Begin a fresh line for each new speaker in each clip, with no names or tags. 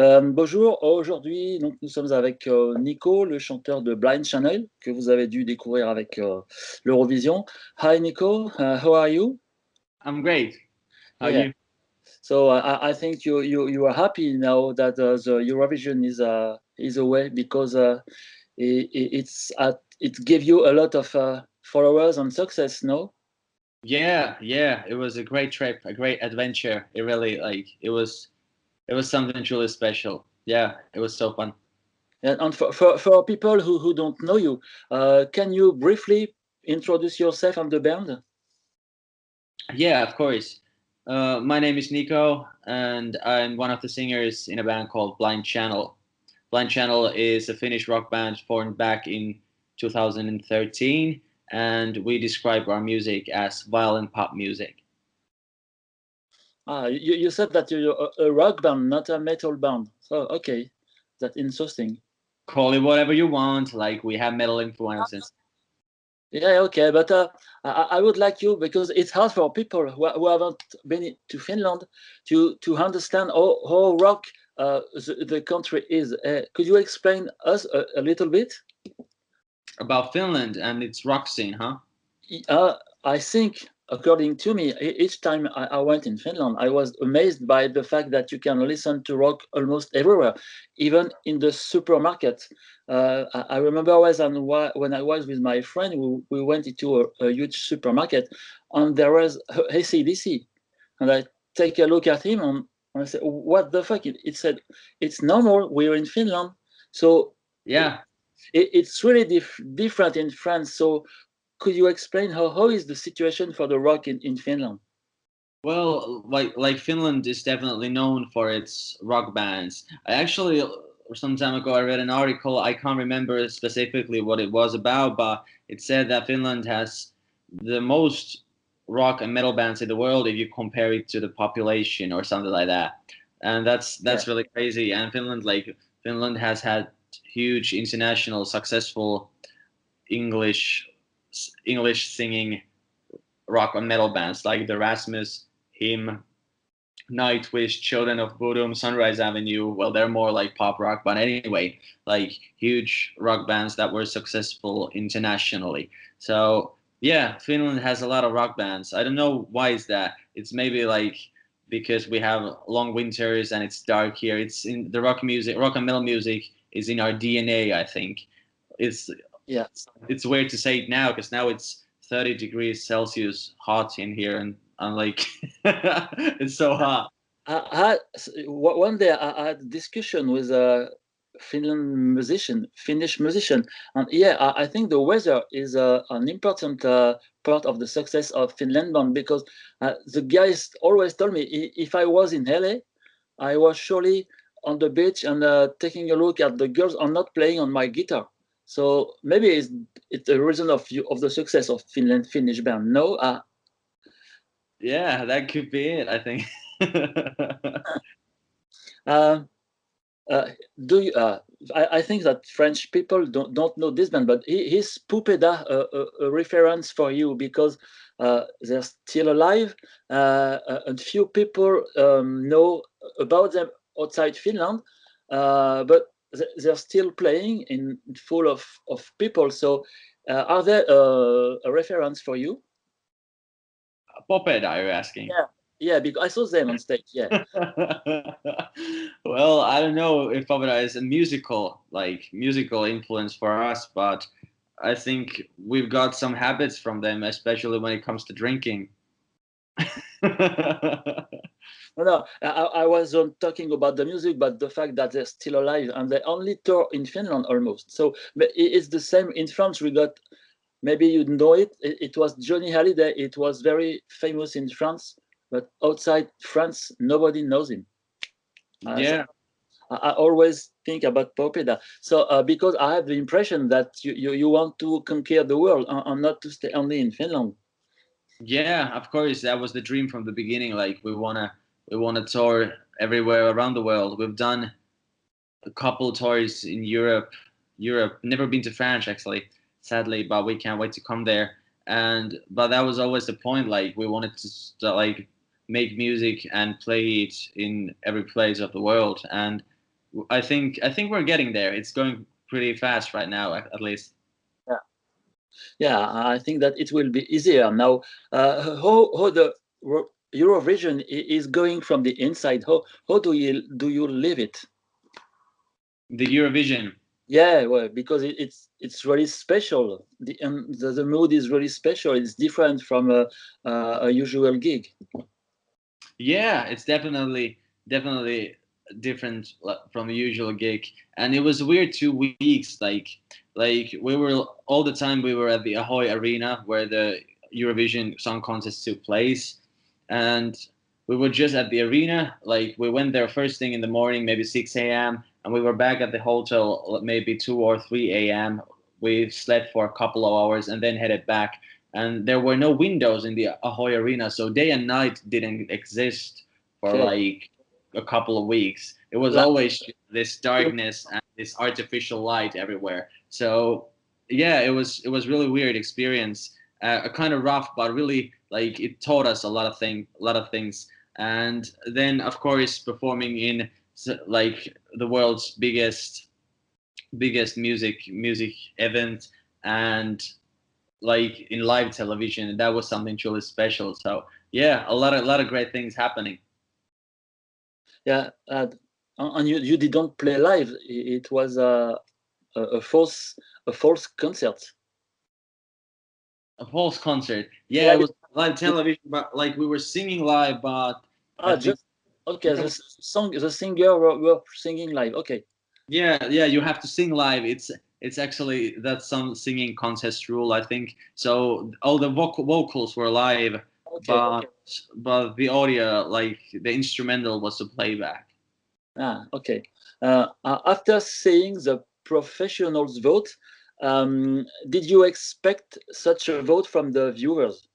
Bonjour, aujourd'hui donc nous sommes avec Nico, le chanteur de Blind Channel, que vous avez dû découvrir avec l'Eurovision. Hi Nico, how are you?
I'm great. How are
Yeah,
you?
so I think you are happy now that the Eurovision is away because it gave you a lot of followers and success, no?
Yeah. It was a great trip, a great adventure. It really it was something truly special. Yeah, it was so fun.
And for people who don't know you, can you briefly introduce yourself and the band?
Yeah, of course. My name is Nico, and I'm one of the singers in a band called Blind Channel. Blind Channel is a Finnish rock band formed back in 2013, and we describe our music as violent pop music.
You said that you're a rock band, not a metal band. So, okay, that's interesting.
Call it whatever you want. Like we have metal influences.
Yeah, okay, but I would like you, because it's hard for people who haven't been to Finland to understand how rock the country is. Could you explain us a little bit?
About Finland and its rock scene, huh?
I think, according to me, each time I went in Finland, I was amazed by the fact that you can listen to rock almost everywhere, even in the supermarket. I remember when I was with my friend, we went into a huge supermarket, and there was AC/DC, and I take a look at him and I said, "What the fuck?" It said, "It's normal. We're in Finland." So
Yeah.
it's really different in France. So could you explain how is the situation for the rock in Finland?
Well, like Finland is definitely known for its rock bands. I actually some time ago I read an article. I can't remember specifically what it was about, but it said that Finland has the most rock and metal bands in the world if you compare it to the population or something like that. And
Yeah.
that's really crazy. And Finland has had huge international successful English English singing rock and metal bands like the Rasmus, Him, Nightwish, Children of Bodom, Sunrise Avenue. Well, they're more like pop rock, but anyway, like huge rock bands that were successful internationally. So yeah, Finland has a lot of rock bands. I don't know why is that. It's maybe like because we have long winters and it's dark here. It's in the rock music, rock and metal music is in our DNA. I think it's
Yeah.
it's weird to say it now because now it's 30 degrees Celsius hot in here, and I'm like, it's so hot.
One day I had a discussion with a Finnish musician, and yeah, I think the weather is an important part of the success of Finland band, because the guys always told me if I was in LA, I was surely on the beach and taking a look at the girls and not playing on my guitar. So maybe it's a reason of the success of Finnish band. No,
Yeah, that could be it, I think.
uh, uh, do you? I think that French people don't know this band, but is Poupeda a reference for you, because they're still alive? And few people know about them outside Finland, but they're still playing in full of people. So, are they a reference for you?
Poped, are you asking?
Yeah, yeah, because I saw them on stage. Yeah.
Well, I don't know if Popeda is a musical influence for us, but I think we've got some habits from them, especially when it comes to drinking.
No, no, I wasn't talking about the music, but the fact that they're still alive and they only tour in Finland almost. So it's the same in France. We got, maybe you know it. It was Johnny Hallyday. It was very famous in France, but outside France, nobody knows him. So
Yeah.
I always think about Popeda. So because I have the impression that you want to conquer the world and not to stay only in Finland.
Yeah, of course, that was the dream from the beginning. Like we wanna tour everywhere around the world. We've done a couple tours in Europe. Never been to France actually, sadly, but we can't wait to come there. And but that was always the point. Like we wanted to like make music and play it in every place of the world. And I think we're getting there. It's going pretty fast right now, at least.
Yeah, yeah. I think that it will be easier now. How the Eurovision is going from the inside? How do you live it?
The Eurovision.
Yeah, well, because it's really special. The mood is really special. It's different from a usual gig.
Yeah, it's definitely different from the usual gig, and it was weird 2 weeks. Like we were all the time. We were at the Ahoy Arena where the Eurovision Song Contest took place, and we were just at the arena. Like we went there first thing in the morning, maybe 6 a.m., and we were back at the hotel maybe 2 or 3 a.m. We slept for a couple of hours and then headed back, and there were no windows in the Ahoy Arena, so day and night didn't exist for
Okay.
like a couple of weeks. It was
La-
always this darkness and this artificial light everywhere. So yeah, it was really weird experience, a kind of rough, but really like it taught us a lot of things. And then of course performing in like the world's biggest music event, and like in live television, that was something truly special. So yeah, a lot of great things happening.
yeah, and you didn't play live. It was a false concert.
A false concert, yeah,
Yeah.
it was live television, but like we were singing live, but I think
Just okay. The singer were singing live. Okay.
yeah, you have to sing live. It's actually that's some singing contest rule, I think. So all the vocals were live,
Okay.
but the audio, like the instrumental, was the playback.
Okay. After seeing the professionals vote, did you expect such a vote from the viewers?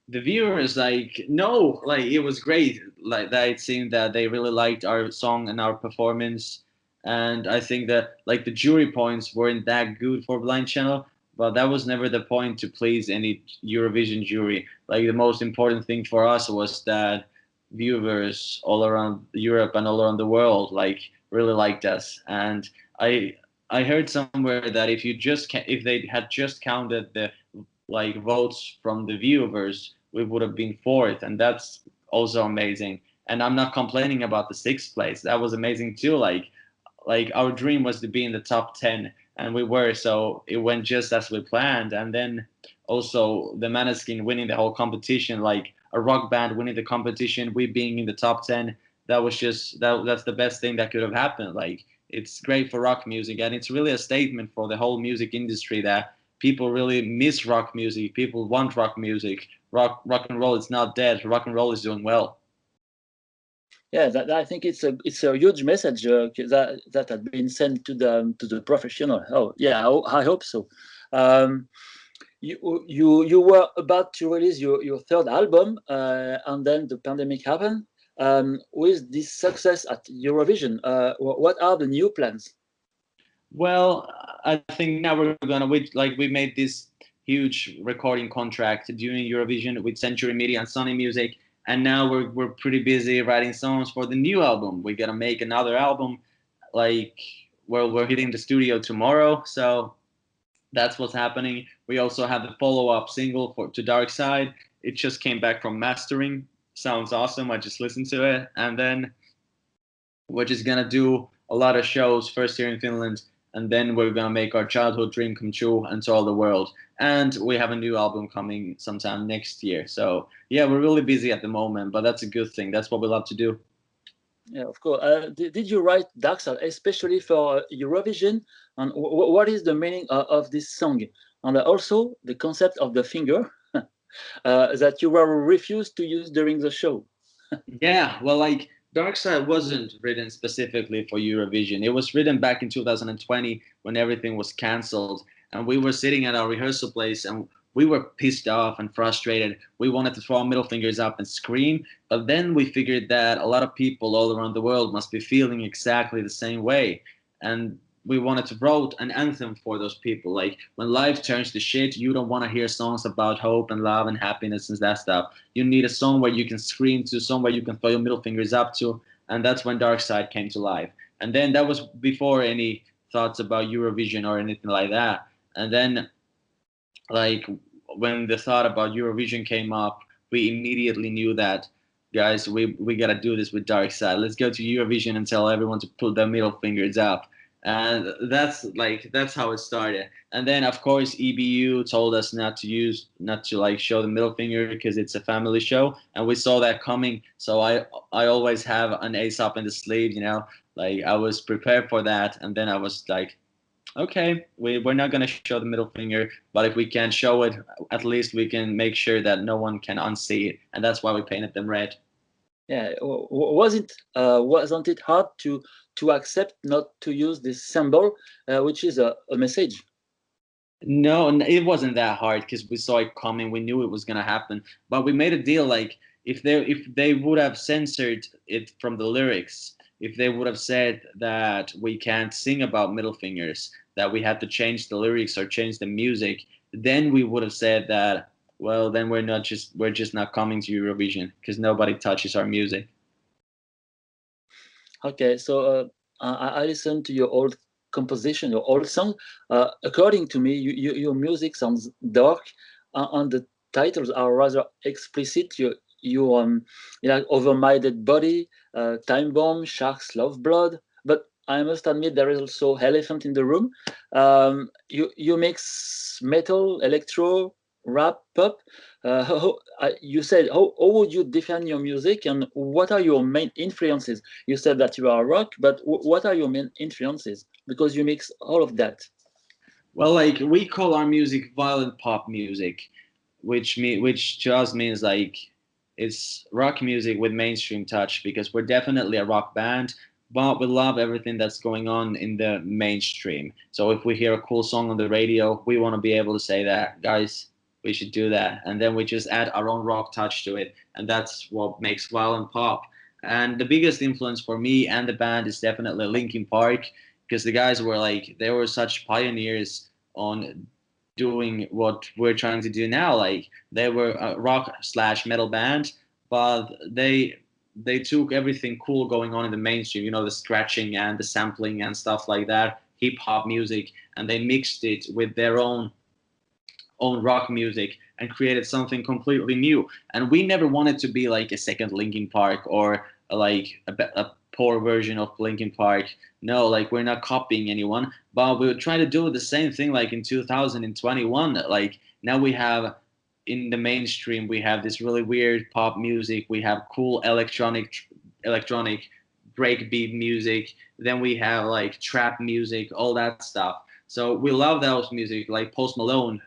The viewers, like, no, like it was great. Like that, it seemed that they really liked our song and our performance. And I think that like the jury points weren't that good for Blind Channel, but that was never the point to please any Eurovision jury. Like the most important thing for us was that viewers all around Europe and all around the world like really liked us. And I heard somewhere that if they had just counted the like votes from the viewers, we would have been fourth, and that's also amazing. And I'm not complaining about the sixth place. That was amazing too. Like our dream was to be in the top 10, and we were. So it went just as we planned. And then also the Maneskin winning the whole competition, like a rock band winning the competition, we being in the top 10. That was just that's the best thing that could have happened. Like it's great for rock music, and it's really a statement for the whole music industry that people really miss rock music. People want rock music. Rock and roll is not dead. Rock and roll is doing well.
Yeah, I think it's a huge message that had been sent to the professional. Oh yeah, I hope so. Um, you were about to release your third album, and then the pandemic happened. With this success at Eurovision, what are the new plans?
Well, I think now we're gonna we made this huge recording contract during Eurovision with Century Media and Sony Music, and now we're pretty busy writing songs for the new album. We're gonna make another album, like we're hitting the studio tomorrow, so that's what's happening. We also have the follow-up single for to Dark Side. It just came back from mastering. Sounds awesome. I just listened to it, and then we're just gonna do a lot of shows first here in Finland, and then we're gonna make our childhood dream come true and to all the world. And we have a new album coming sometime next year. So yeah, we're really busy at the moment, but that's a good thing. That's what we love to do.
Yeah, of course. Did you write Dark Side especially for Eurovision? And what is the meaning of this song? And also the concept of the finger that you were refused to use during the show.
Yeah, well, like Dark Side wasn't written specifically for Eurovision. It was written back in 2020 when everything was cancelled, and we were sitting at our rehearsal place, and we were pissed off and frustrated. We wanted to throw our middle fingers up and scream, but then we figured that a lot of people all around the world must be feeling exactly the same way, and we wanted to write an anthem for those people. Like when life turns to shit, you don't want to hear songs about hope and love and happiness and that stuff. You need a song where you can scream to, a song where you can throw your middle fingers up to, and that's when Dark Side came to life. And then that was before any thoughts about Eurovision or anything like that. And then, like, when the thought about Eurovision came up, we immediately knew that, guys, we gotta do this with Dark Side. Let's go to Eurovision and tell everyone to put their middle fingers up. And that's how it started. And then, of course, EBU told us not to like show the middle finger because it's a family show, and we saw that coming. So I always have an ace up in the sleeve, you know, like I was prepared for that. And then I was like, okay, we're not gonna show the middle finger, but if we can show it, at least we can make sure that no one can unsee it, and that's why we painted them red.
Yeah, wasn't it hard to accept not to use this symbol, which is a message?
No, it wasn't that hard because we saw it coming. We knew it was gonna happen, but we made a deal. Like if they would have censored it from the lyrics, if they would have said that we can't sing about middle fingers, that we had to change the lyrics or change the music, then we would have said that. Well, then we're just not coming to Eurovision because nobody touches our music.
Okay, so I listened to your old composition, your old song. According to me, your music sounds dark, and the titles are rather explicit. You like Over My Dead Body, Time Bomb, Sharks Love Blood. But I must admit there is also elephant in the room. You mix metal, electro, rap, pop. You said how would you define your music, and what are your main influences? You said that you are rock, but what are your main influences? Because you mix all of that.
Well, like we call our music violent pop music, which to us means like it's rock music with mainstream touch because we're definitely a rock band, but we love everything that's going on in the mainstream. So if we hear a cool song on the radio, we want to be able to say that, guys, we should do that, and then we just add our own rock touch to it, and that's what makes violent pop. And the biggest influence for me and the band is definitely Linkin Park because the guys were like they were such pioneers on doing what we're trying to do now. Like they were a rock slash metal band, but they took everything cool going on in the mainstream, you know, the scratching and the sampling and stuff like that, hip hop music, and they mixed it with their own rock music and created something completely new. And we never wanted to be like a second Linkin Park or like a poor version of Linkin Park. No, like we're not copying anyone, but we would try to do the same thing like in 2021. Like now we have in the mainstream we have this really weird pop music. We have cool electronic breakbeat music. Then we have like trap music, all that stuff. So we love those music. Like Post Malone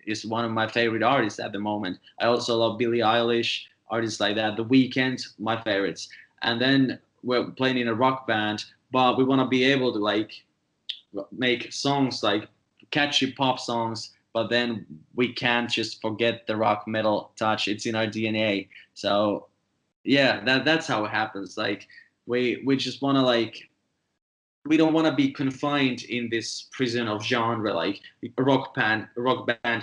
is one of my favorite artists at the moment. I also love Billie Eilish, artists like that. The Weeknd, my favorites. And then we're playing in a rock band, but we want to be able to like make songs like catchy pop songs, but then we can't just forget the rock metal touch. It's in our DNA. So yeah, that's how it happens. Like we just want to like we don't want to be confined in this prison of genre. Like a rock band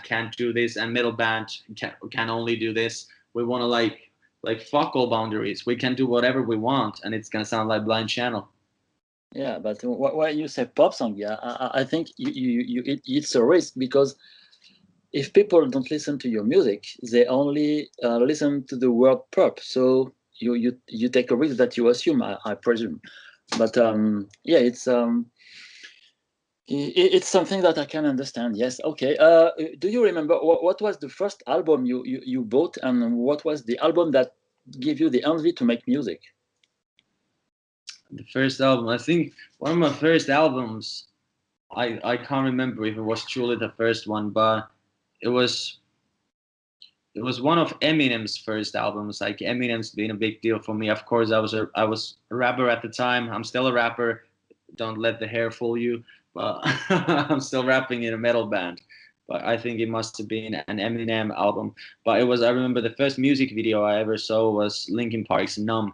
can't do this, and metal band can only do this. We want to like fuck all boundaries. We can do whatever we want, and it's gonna sound like Blind Channel.
Yeah, but why you say pop song? Yeah, I think it's a risk because if people don't listen to your music, they only listen to the word pop. So you take a risk that you assume, I presume. But yeah, it's something that I can understand. Yes. Okay. Do you remember what was the first album you bought, and what was the album that gave you the envy to make music?
The first album, I think one of my first albums, I can't remember if it was truly the first one, but it was it was one of Eminem's first albums. Like Eminem's been a big deal for me. Of course, I was a rapper at the time. I'm still a rapper. Don't let the hair fool you. But I'm still rapping in a metal band. But I think it must have been an Eminem album. But it was. I remember the first music video I ever saw was Linkin Park's "Numb,"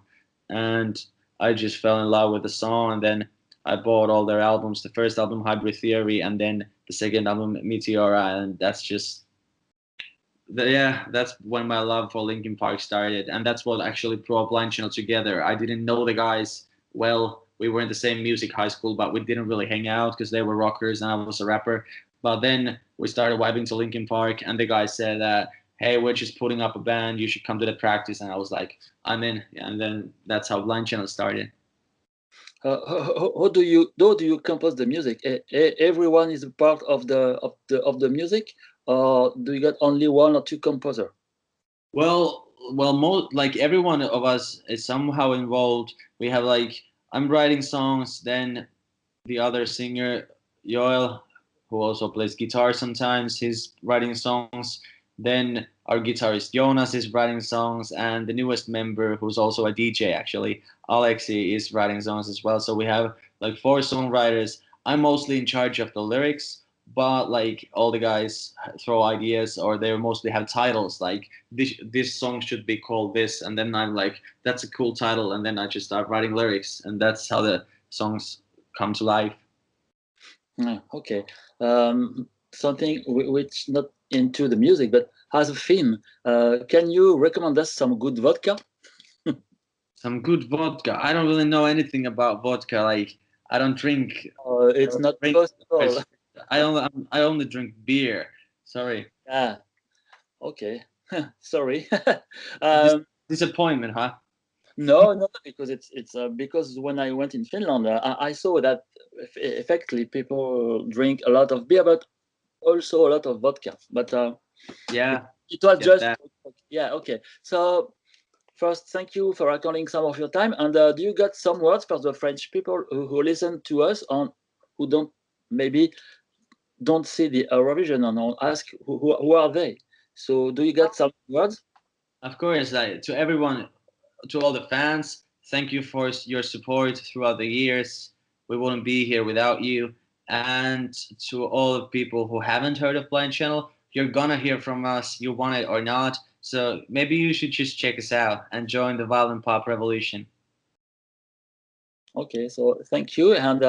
and I just fell in love with the song. And then I bought all their albums. The first album, Hybrid Theory, and then the second album, Meteora, and that's just yeah, that's when my love for Linkin Park started, and that's what actually brought Blind Channel together. I didn't know the guys well, we were in the same music high school, but we didn't really hang out because they were rockers and I was a rapper. But then we started vibing to Linkin Park, and the guy said that, hey, we're just putting up a band, you should come to the practice. And I was like, I'm in. And then that's how Blind Channel started.
How do you compose the music? Everyone is a part of the music, or do you got only one or two composer?
Well, like every one of us is somehow involved. We have like, I'm writing songs, then the other singer, Joel, who also plays guitar sometimes, he's writing songs. Then our guitarist Jonas is writing songs, and the newest member, who's also a DJ actually, Alexi, is writing songs as well. So we have like 4 songwriters. I'm mostly in charge of the lyrics, but like all the guys throw ideas, or they mostly have titles like this song should be called this, and then I'm like, that's a cool title, and then I just start writing lyrics, and that's how the songs come to life.
Okay. Something which not into the music, but as a film, can you recommend us some good vodka?
Some good vodka. I don't really know anything about vodka. Like, I don't drink.
It's not
drink
possible.
I only drink beer. Sorry.
Yeah. Okay. Sorry.
Disappointment, huh?
No, because it's because when I went in Finland, I saw that effectively people drink a lot of beer, but also a lot of vodka. But
Yeah.
it was just
that.
yeah. Okay. So first, thank you for recording some of your time. And do you got some words for the French people who listen to us and who don't maybe don't see the Eurovision and ask who are they? So do you got some words?
Of course, like, to everyone, to all the fans, thank you for your support throughout the years. We wouldn't be here without you. And to all the people who haven't heard of Blind Channel, you're gonna hear from us, you want it or not. So maybe you should just check us out and join the violent pop revolution.
Okay, so thank you and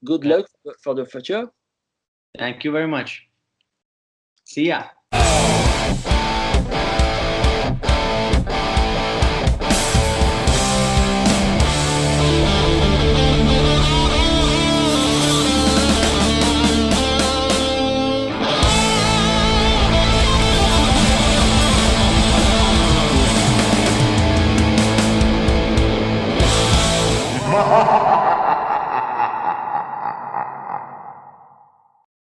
good luck for the future.
Thank you very much. See ya.
Ha ha ha!